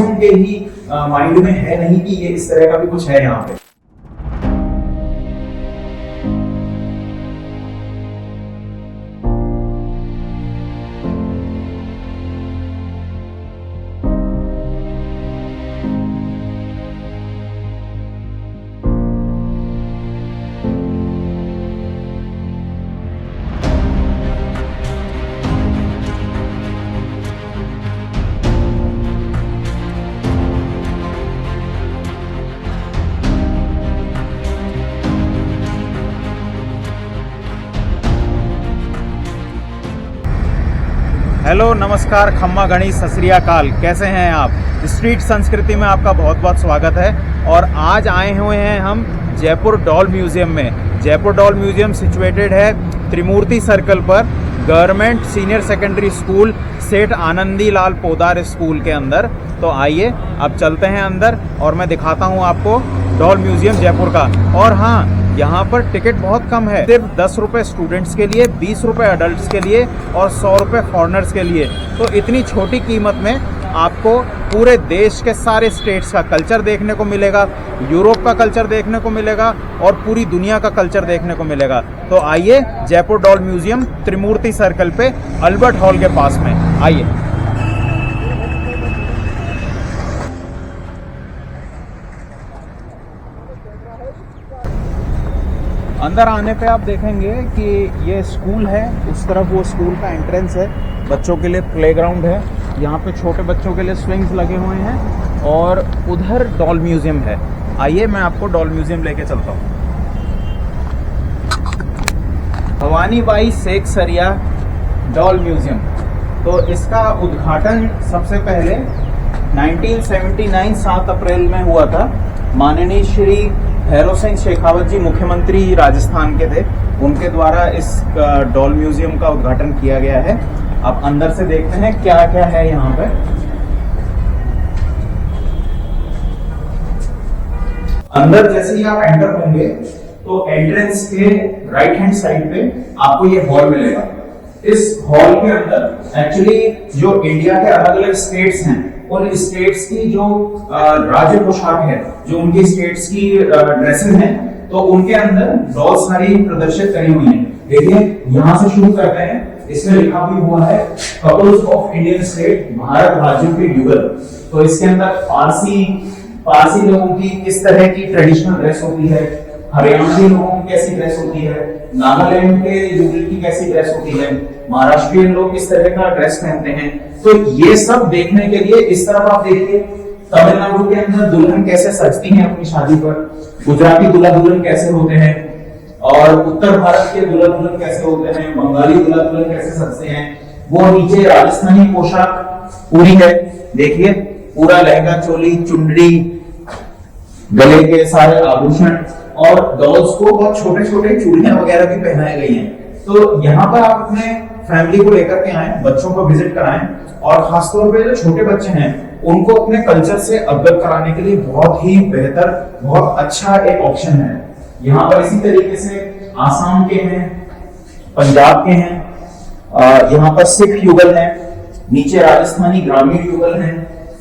मासूम के ही माइंड में है नहीं कि ये इस तरह का भी कुछ है यहाँ पे। हेलो, नमस्कार, खम्मा गणेश, सत श्री अकाल। कैसे हैं आप? स्ट्रीट संस्कृति में आपका बहुत बहुत स्वागत है। और आज आए हुए हैं हम जयपुर डॉल म्यूजियम में। जयपुर डॉल म्यूजियम सिचुएटेड है त्रिमूर्ति सर्कल पर, गवर्नमेंट सीनियर सेकेंडरी स्कूल सेठ आनंदी लाल पोदार स्कूल के अंदर। तो आइए अब चलते हैं अंदर और मैं दिखाता हूँ आपको डॉल म्यूजियम जयपुर का। और हाँ, यहाँ पर टिकट बहुत कम है, सिर्फ 10 रुपये स्टूडेंट्स के लिए, 20 रुपये अडल्ट्स के लिए और 100 रुपये फॉरनर्स के लिए। तो इतनी छोटी कीमत में आपको पूरे देश के सारे स्टेट्स का कल्चर देखने को मिलेगा, यूरोप का कल्चर देखने को मिलेगा और पूरी दुनिया का कल्चर देखने को मिलेगा। तो आइए जयपुर डॉल म्यूजियम त्रिमूर्ति सर्कल पे अल्बर्ट हॉल के पास में, आइए। अंदर आने पे आप देखेंगे कि ये स्कूल है, उस तरफ वो स्कूल का एंट्रेंस है, बच्चों के लिए प्लेग्राउंड है, यहाँ पे छोटे बच्चों के लिए स्विंग्स लगे हुए हैं और उधर डॉल म्यूजियम है। आइए मैं आपको डॉल म्यूजियम लेके चलता हूँ। भवानी बाई शेख सरिया डॉल म्यूजियम। तो इसका उद्घाटन सबसे पहले 1979 7 अप्रैल में हुआ था। माननीय श्री भैरव सिंह शेखावत जी मुख्यमंत्री राजस्थान के थे, उनके द्वारा इस डॉल म्यूजियम का उद्घाटन किया गया है। अब अंदर से देखते हैं क्या क्या है यहाँ पे। अंदर जैसे ही आप एंटर होंगे तो एंट्रेंस के राइट हैंड साइड पे आपको ये हॉल मिलेगा। इस हॉल के अंदर एक्चुअली जो इंडिया के अलग अलग स्टेट्स हैं, उन स्टेट्स की जो राज्य पोशाक है, जो उनकी स्टेट्स की ड्रेसेस हैं, तो उनके अंदर बहुत सारी प्रदर्शित करी हुई हैं। देखिए यहाँ से शुरू करते हैं। इसमें लिखा भी हुआ है couples of Indian state, Bharat राज्यों के युगल। तो इसके अंदर पारसी लोगों की किस तरह की ट्रेडिशनल ड्रेस होती है, हरियाणवी लोगों की कैसी ड्रेस होती है, नागालैंड के युगल की कैसी ड्रेस होती है, महाराष्ट्रियन लोग किस तरह का ड्रेस पहनते हैं। तो ये सब देखने के लिए इस तरफ आप देखिए, तमिलनाडु के अंदर दुल्हन कैसे सजती हैं अपनी शादी पर, गुजराती दूल्हा दुल्हन कैसे होते हैं, और उत्तर भारत के दूल्हा दुल्हन कैसे होते हैं, बंगाली दूल्हा दुल्हन कैसे सजते हैं। वो नीचे राजस्थानी पोशाक पूरी है, देखिए पूरा लहंगा चोली, चुनरी, गले के सारे आभूषण, और डॉल्स को बहुत छोटे छोटे चूड़ियां वगैरह भी पहनाई गई हैं। तो यहाँ पर आप अपने फैमिली को लेकर के आए, बच्चों को विजिट कराएं, और खासतौर पे जो छोटे बच्चे हैं उनको अपने कल्चर से अवगत कराने के लिए बहुत ही बेहतर, बहुत अच्छा एक ऑप्शन है। यहाँ पर इसी तरीके से आसाम के हैं, पंजाब के हैं, यहाँ पर सिख युगल हैं, नीचे राजस्थानी ग्रामीण युगल हैं।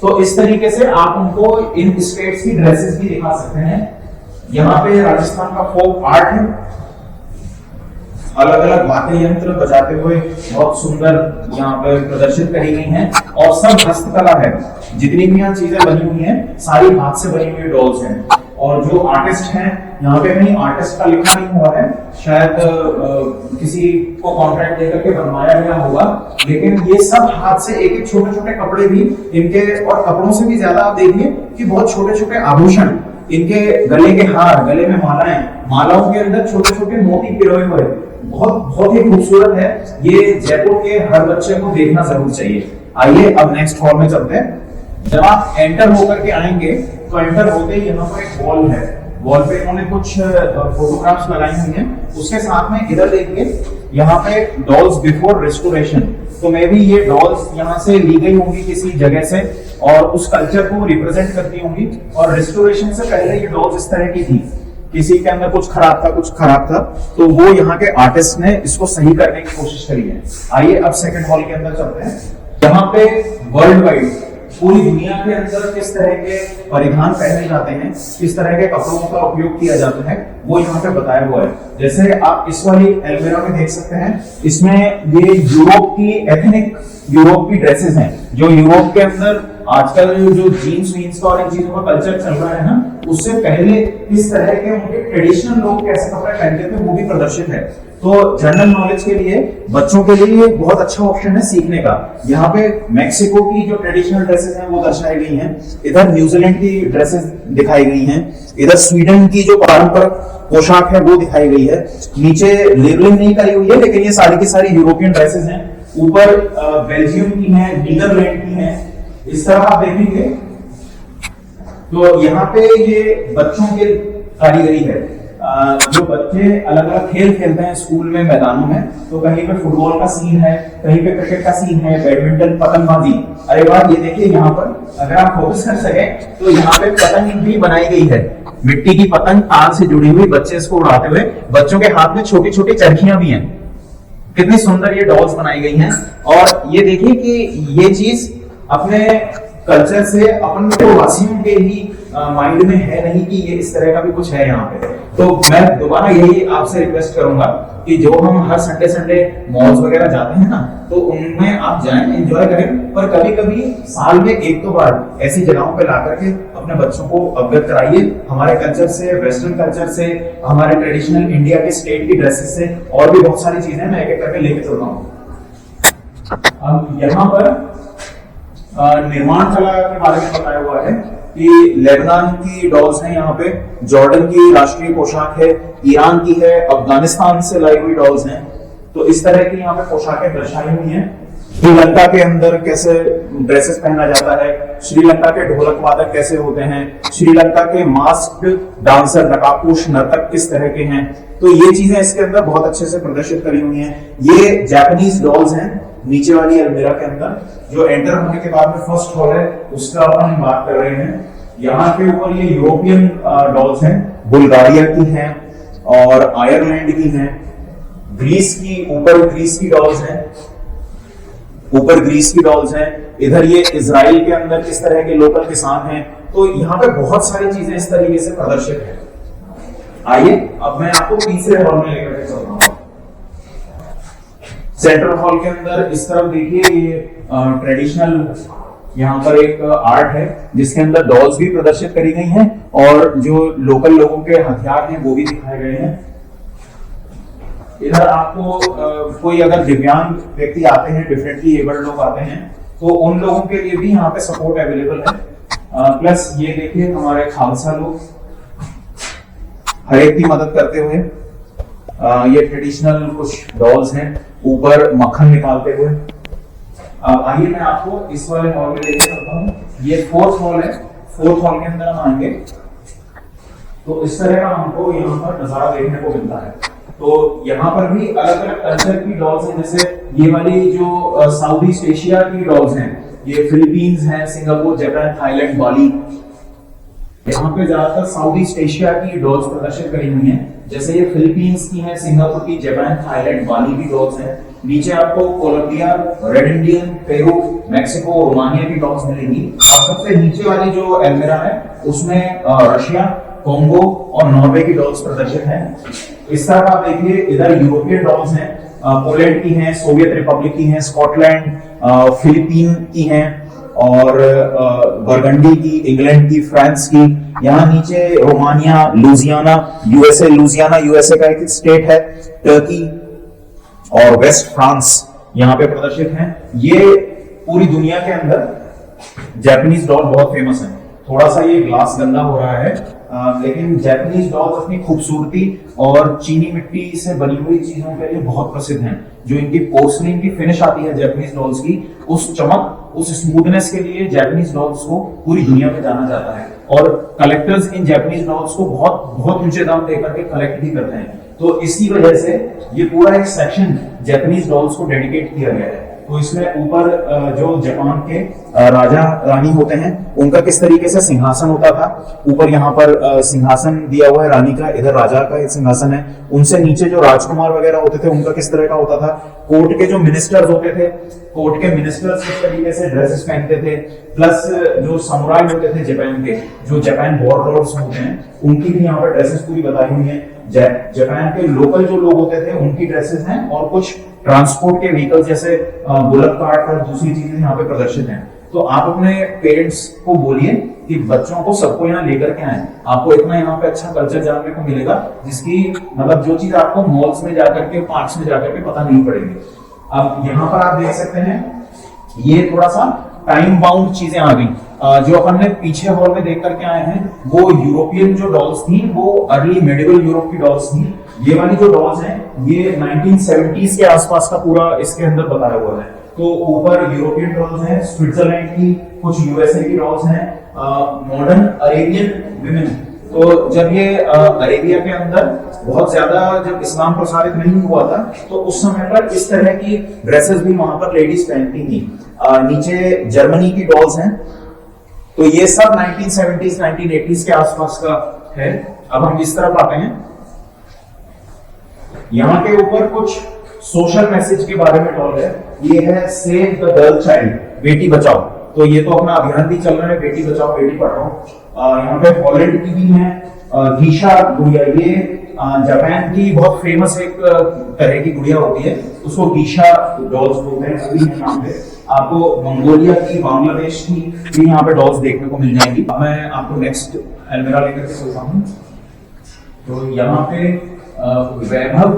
तो इस तरीके से आप उनको इन स्टेट्स की ड्रेसेस भी दिखा सकते हैं। यहाँ पे राजस्थान का फोक आर्ट है, अलग अलग वाद्य यंत्र बजाते हुए बहुत सुंदर यहाँ पे प्रदर्शित करी गई हैं, और सब हस्तकला है। जितनी भी यहाँ चीजें बनी हुई हैं सारी हाथ से बनी हुई डॉल्स हैं। और जो आर्टिस्ट हैं, यहाँ पे कहीं आर्टिस्ट का लिखा नहीं हुआ है, शायद किसी को कॉन्ट्रैक्ट देकर के बनवाया गया होगा, लेकिन ये सब हाथ से एक एक छोटे छोटे कपड़े भी इनके, और कपड़ों से भी ज्यादा आप देखिए कि बहुत छोटे छोटे आभूषण, इनके गले के हार, गले में मालाएं, मालाओं के अंदर छोटे छोटे मोती पिरोए हुए, बहुत ही खूबसूरत है। ये जयपुर के हर बच्चे को देखना जरूर चाहिए। आइए अब नेक्स्ट हॉल में चलते हैं। जब आप एंटर होकर के आएंगे तो एंटर होते ही यहाँ पर एक वॉल है, वॉल पे इन्होंने कुछ फोटोग्राफ्स लगाई हुई हैं। उसके साथ में इधर देखिए, यहाँ पे डॉल्स बिफोर रेस्टोरेशन। तो मे भी ये डॉल्स यहाँ से ली गई होंगी किसी जगह से और उस कल्चर को रिप्रेजेंट करती होंगी, और रेस्टोरेशन से पहले ये डॉल्स इस तरह की थी, किसी के अंदर कुछ खराब था, तो वो यहाँ के आर्टिस्ट ने इसको सही करने की कोशिश करी है। आइए अब सेकंड हॉल के अंदर चलते हैं। यहाँ पे वर्ल्ड वाइड पूरी दुनिया के अंदर किस तरह के परिधान पहने जाते हैं, किस तरह के कपड़ों का उपयोग किया जाता है, वो यहाँ पे बताया हुआ है। जैसे आप इस वाली एल्मेरा में देख सकते हैं, इसमें ये यूरोप की एथनिक यूरोप की ड्रेसेस हैं, जो यूरोप के अंदर आजकल जो जीन्स वीन्स का और इन चीजों का कल्चर चल रहा है ना, उससे पहले इस तरह के उनके ट्रेडिशनल लोग कैसे कपड़े पहनते थे वो भी प्रदर्शित है। तो जनरल नॉलेज के लिए बच्चों के लिए ये बहुत अच्छा ऑप्शन है सीखने का। यहाँ पे मैक्सिको की जो ट्रेडिशनल ड्रेसेस हैं वो दर्शाई गई हैं, इधर न्यूजीलैंड की ड्रेसेस दिखाई गई हैं, इधर स्वीडन की जो पारंपरिक पोशाक है वो दिखाई गई है। नीचे लेबलिंग नहीं करी हुई है, लेकिन ये सारी की सारी यूरोपियन ड्रेसेस हैं। ऊपर बेल्जियम की है, नीदरलैंड की है। इस तरह आप देखेंगे तो यहाँ पे ये बच्चों के कारीगरी है। जो बच्चे अलग अलग खेल खेलते हैं स्कूल में, मैदानों में, तो कहीं पे फुटबॉल का सीन है, कहीं पे क्रिकेट का सीन है, बैडमिंटन, पतंगबाजी। अरे बात ये देखिए, यहाँ पर अगर आप फोकस कर सके तो यहाँ पे पतंग भी बनाई गई है, मिट्टी की पतंग तार से जुड़ी हुई, बच्चे इसको उड़ाते हुए। बच्चों के हाथ में छोटी छोटी चरखियां भी हैं। कितनी सुंदर ये डॉल्स बनाई गई हैं। और ये देखिए कि ये चीज अपने कल्चर से अपन प्रवासियों के ही माइंड में है नहीं कि ये इस तरह का भी कुछ है यहाँ पे। तो मैं दोबारा यही आपसे रिक्वेस्ट करूंगा कि जो हम हर संडे संडे मॉल्स वगैरह जाते हैं ना, तो उनमें आप जाएं, एंजॉय करें, पर कभी कभी साल में एक दो बार ऐसी जगहों पे ला करके अपने बच्चों को अवगत कराइए हमारे कल्चर से, वेस्टर्न कल्चर से, हमारे ट्रेडिशनल इंडिया के स्टेट की ड्रेसेस से, और भी बहुत सारी चीजें मैं एक एक करके लेके चलता हूँ। अब यहाँ पर निर्माण कला के बारे में बताया हुआ है कि लेबनान की डॉल्स हैं, यहाँ पे जॉर्डन की राष्ट्रीय पोशाक है, ईरान की है, अफगानिस्तान से लाई हुई डॉल्स हैं। तो इस तरह की यहाँ पे पोशाकें दर्शाई हुई हैं। श्रीलंका के अंदर कैसे ड्रेसेस पहना जाता है, श्रीलंका के ढोलक वादक कैसे होते हैं, श्रीलंका के मास्क्ड डांसर, नकाबपोश नर्तक किस तरह के हैं, तो ये चीजें इसके अंदर बहुत अच्छे से प्रदर्शित करी हुई हैं। ये जापानीज डॉल्स हैं नीचे वाली अलमीरा के अंदर। जो एंटर होने के बाद में फर्स्ट हॉल है उसका अपन बात कर रहे हैं। यहाँ के ऊपर ये यूरोपियन डॉल्स हैं, बुल्गारिया की हैं और आयरलैंड की हैं। ग्रीस की, ऊपर ग्रीस की डॉल्स हैं, ऊपर ग्रीस की डॉल्स हैं। इधर ये इजराइल के अंदर किस तरह के लोकल किसान हैं। तो यहाँ पे बहुत सारी चीजें इस तरीके से प्रदर्शित है। आइए अब मैं आपको तीसरे हॉल में लेकर के चलता हूँ। सेंट्रल हॉल के अंदर इस तरफ देखिए, ये ट्रेडिशनल यहाँ पर एक आर्ट है जिसके अंदर डॉल्स भी प्रदर्शित करी गई हैं और जो लोकल लोगों के हथियार हैं वो भी दिखाए गए हैं। इधर आपको कोई अगर दिव्यांग व्यक्ति आते हैं, डिफरेंटली एबल्ड लोग आते हैं, तो उन लोगों के लिए भी यहाँ पे सपोर्ट अवेलेबल है। प्लस ये देखिए हमारे खालसा लोग हर एक की मदद करते हुए। ये ट्रेडिशनल कुछ डॉल्स हैं, ऊपर मक्खन निकालते हुए। आइए मैं आपको इस वाले हॉल में लेके चलता हूँ। ये फोर्थ हॉल है। फोर्थ हॉल के अंदर हम आएंगे तो इस तरह का हमको यहाँ पर नजारा देखने को मिलता है। तो यहाँ पर भी अलग अलग कल्चर की डॉल्स हैं, जैसे ये वाली जो साउथ ईस्ट एशिया की डॉल्स हैं, ये फिलीपींस हैं, सिंगापुर, जापान, थाईलैंड, बाली। यहाँ पे ज्यादातर साउथ ईस्ट एशिया की डॉल्स प्रदर्शित करी हुई हैं। जैसे ये फिलीपींस की हैं, सिंगापुर की, जापान, थाईलैंड, बाली की डॉल्स हैं। नीचे आपको Colombia, red Indian, Peru, Mexico, Romania की डॉल्स मिलेंगी। और सबसे नीचे वाली जो अलमीरा है उसमें रशिया, कोंगो और नॉर्वे की डॉल्स प्रदर्शित हैं। इस तरह आप देखिए, इधर यूरोपियन डॉल्स हैं, पोलैंड की हैं, सोवियत रिपब्लिक की हैं, स्कॉटलैंड, फिलीपीन की हैं और बर्गंडी की, इंग्लैंड की, फ्रांस की। यहाँ नीचे Romania, Louisiana, USA, Louisiana USA का एक स्टेट है, टर्की और वेस्ट फ्रांस यहाँ पे प्रदर्शित हैं। ये पूरी दुनिया के अंदर जापानीज डॉल बहुत फेमस है। थोड़ा सा ये ग्लास गंदा हो रहा है, लेकिन जापानीज डॉल्स अपनी खूबसूरती और चीनी मिट्टी से बनी हुई चीजों के लिए बहुत प्रसिद्ध हैं। जो इनकी पोर्सलिन की फिनिश आती है जापानीज डॉल्स की, उस चमक, उस स्मूथनेस के लिए जापानीज डॉल्स को पूरी दुनिया में जाना जाता है। और कलेक्टर्स इन जापानीज डॉल्स को बहुत बहुत ऊंचे दाम देकर के कलेक्ट भी करते हैं। तो इसी वजह से ये पूरा एक सेक्शन जापानीज डॉल्स को डेडिकेट किया गया है। तो इसमें ऊपर जो जापान के राजा रानी होते हैं उनका किस तरीके से सिंहासन होता था, ऊपर यहाँ पर सिंहासन दिया हुआ है रानी का, इधर राजा का सिंहासन है, उनसे नीचे जो राजकुमार वगैरह होते थे उनका किस तरह का होता था, कोर्ट के जो मिनिस्टर्स होते थे, कोर्ट के मिनिस्टर्स किस तरीके से ड्रेसेस पहनते थे, प्लस जो समुराई होते थे जापान के, जो जापान वॉरलॉर्ड्स होते हैं उनकी भी यहाँ पर ड्रेसेस पूरी बताई हुई है। जापान के लोकल जो लोग होते थे उनकी ड्रेसेस हैं, और कुछ ट्रांसपोर्ट के व्हीकल जैसे बुलेट कार्ट और दूसरी चीजें यहाँ पे प्रदर्शित हैं। तो आप अपने पेरेंट्स को बोलिए कि बच्चों को सबको यहाँ लेकर के आए, आपको इतना यहाँ पे अच्छा कल्चर जानने को मिलेगा जिसकी मतलब जो चीज आपको मॉल्स में जाकर के, पार्क्स में जाकर के पता नहीं पड़ेगी। अब यहाँ पर आप देख सकते हैं ये थोड़ा सा टाइम बाउंड चीजें आ गई। जो अपन ने पीछे हॉल में देख करके आए हैं वो यूरोपियन जो डॉल्स थी वो अर्ली मेडिवल यूरोप की डॉल्स थी। ये वाली जो डॉल्स हैं ये 1970s के आसपास का पूरा इसके अंदर बताया हुआ है। तो ऊपर यूरोपियन डॉल्स हैं, स्विट्जरलैंड की, कुछ यूएसए की डॉल्स हैं, मॉडर्न अरेबियन विमेन। तो जब ये अरेबिया के अंदर बहुत ज्यादा जब इस्लाम प्रसारित नहीं हुआ था तो उस समय पर इस तरह की ड्रेसेस भी वहां पर लेडीज पहनती थी। नीचे जर्मनी की डॉल्स हैं। तो ये सब 1970s 1980s के आसपास का है। अब हम इस तरफ आते हैं, यहाँ के ऊपर कुछ सोशल मैसेज के बारे में डॉल है। ये है save the girl child, Beti Bachao. तो ये तो अपना अभियान भी चल रहा है, बेटी बचाओ बेटी पढ़ाओ। यहाँ पे हॉलैंड की भी है गीशा गुड़िया, ये जापान की बहुत फेमस एक तरह की गुड़िया होती है, उसको गीशा डॉल्स बोलते हैं। अभी यहाँ पे आपको मंगोलिया की, बांग्लादेश की भी यहाँ पे डॉल्स देखने को मिल जाएंगी। मैं आपको नेक्स्ट अलमीरा लेकर के चलता हूँ। तो यहाँ पे वैभव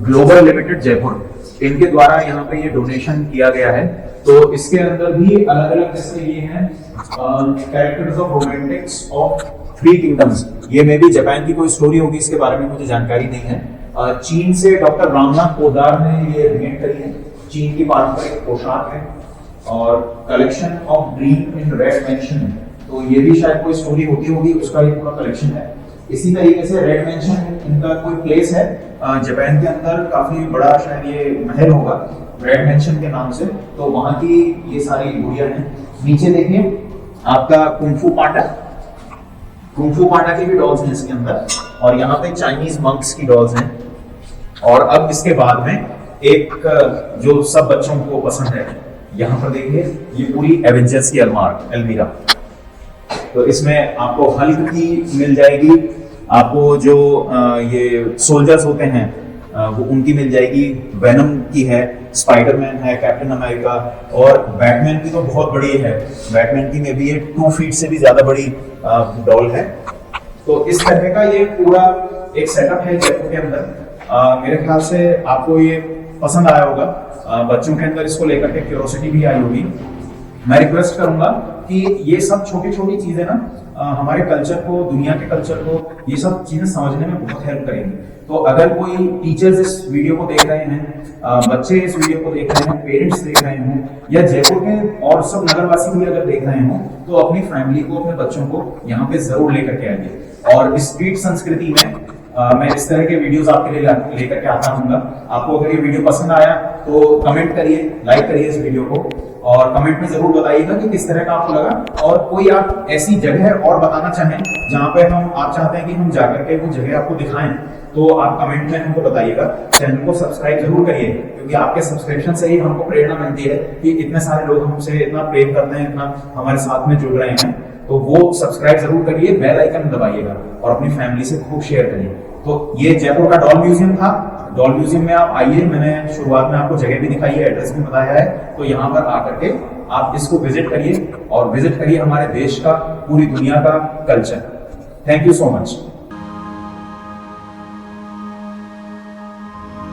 ग्लोबल लिमिटेड जयपुर, इनके द्वारा यहाँ पे ये डोनेशन किया गया है। तो इसके अंदर भी अलग अलग जैसे ये हैं characters of Romantics of three kingdoms. ये मे भी जापान की कोई स्टोरी होगी, इसके बारे में मुझे जानकारी नहीं है। चीन से डॉक्टर रामनाथ पोदार ने ये रिमेट करी है। चीन की पारंपरिक पोशाक है और collection of dream in red mention है। तो ये भी शायद कोई स्टोरी होती होगी, उसका ये पूरा कलेक्शन है। इसी तरीके से रेड मेंशन इनका कोई प्लेस है जापान के अंदर, काफी बड़ा शायद ये महल होगा रेड मेंशन के नाम से। तो वहां की ये सारी गुड़िया हैं। नीचे देखिए आपका कुंफू पांडा, कुंफू पांडा की भी डॉल्स हैं इसके अंदर, और यहाँ पे चाइनीज मंक्स की डॉल्स हैं। और अब इसके बाद में एक जो सब बच्चों को पसंद है, यहाँ पर देखिए ये पूरी एवेंजर्स की अलमीरा। तो इसमें आपको हल्क की मिल जाएगी, आपको जो ये सोल्जर्स होते हैं वो उनकी मिल जाएगी, वेनम की है, स्पाइडरमैन है, कैप्टन अमेरिका, और बैटमैन की तो बहुत बड़ी है। बैटमैन की में भी ये 2 फीट से भी ज्यादा बड़ी डॉल है। तो इस तरह का ये पूरा एक सेटअप है जयपुर के अंदर। मेरे ख्याल से आपको ये पसंद आया होगा। बच्चों के अंदर इसको लेकर के क्यूरोसिटी भी आई होगी। मैं रिक्वेस्ट करूंगा कि ये सब छोटी छोटी चीजें ना हमारे कल्चर को, दुनिया के कल्चर को, ये सब चीजें समझने में बहुत हेल्प करेंगी। तो अगर कोई टीचर्स इस वीडियो को देख रहे हैं, बच्चे इस वीडियो को देख रहे हैं, पेरेंट्स देख रहे हों, या जयपुर के और सब नगरवासी भी अगर देख रहे हों, तो अपनी फैमिली को, अपने बच्चों को यहाँ पे जरूर लेकर के आइए। और इस स्ट्रीट संस्कृति में मैं इस तरह के वीडियोस आपके लिए लेकर के आता रहूंगा। आपको अगर ये वीडियो पसंद आया तो कमेंट करिए, लाइक करिए इस वीडियो को, और कमेंट में जरूर बताइएगा कि किस तरह का आपको लगा। और कोई आप ऐसी जगह और बताना चाहें जहां पे आप चाहते हैं कि हम जाकर के वो जगह आपको दिखाएं, तो आप कमेंट में हमको बताइएगा। चैनल को सब्सक्राइब जरूर करिए, क्योंकि आपके सब्सक्रिप्शन से ही हमको प्रेरणा मिलती है कि इतने सारे लोग हमसे इतना प्रेम करते हैं, इतना हमारे साथ में जुड़ रहे हैं। तो वो सब्सक्राइब जरूर करिए, बेल आइकन दबाइएगा और अपनी फैमिली से खूब शेयर करिए। तो ये जयपुर का डॉल म्यूजियम था। डॉल म्यूजियम में आप आइए, मैंने शुरुआत में आपको जगह भी दिखाई है, एड्रेस भी बताया है। तो यहाँ पर आकर के आप इसको विजिट करिए, और विजिट करिए हमारे देश का, पूरी दुनिया का culture. Thank you so much.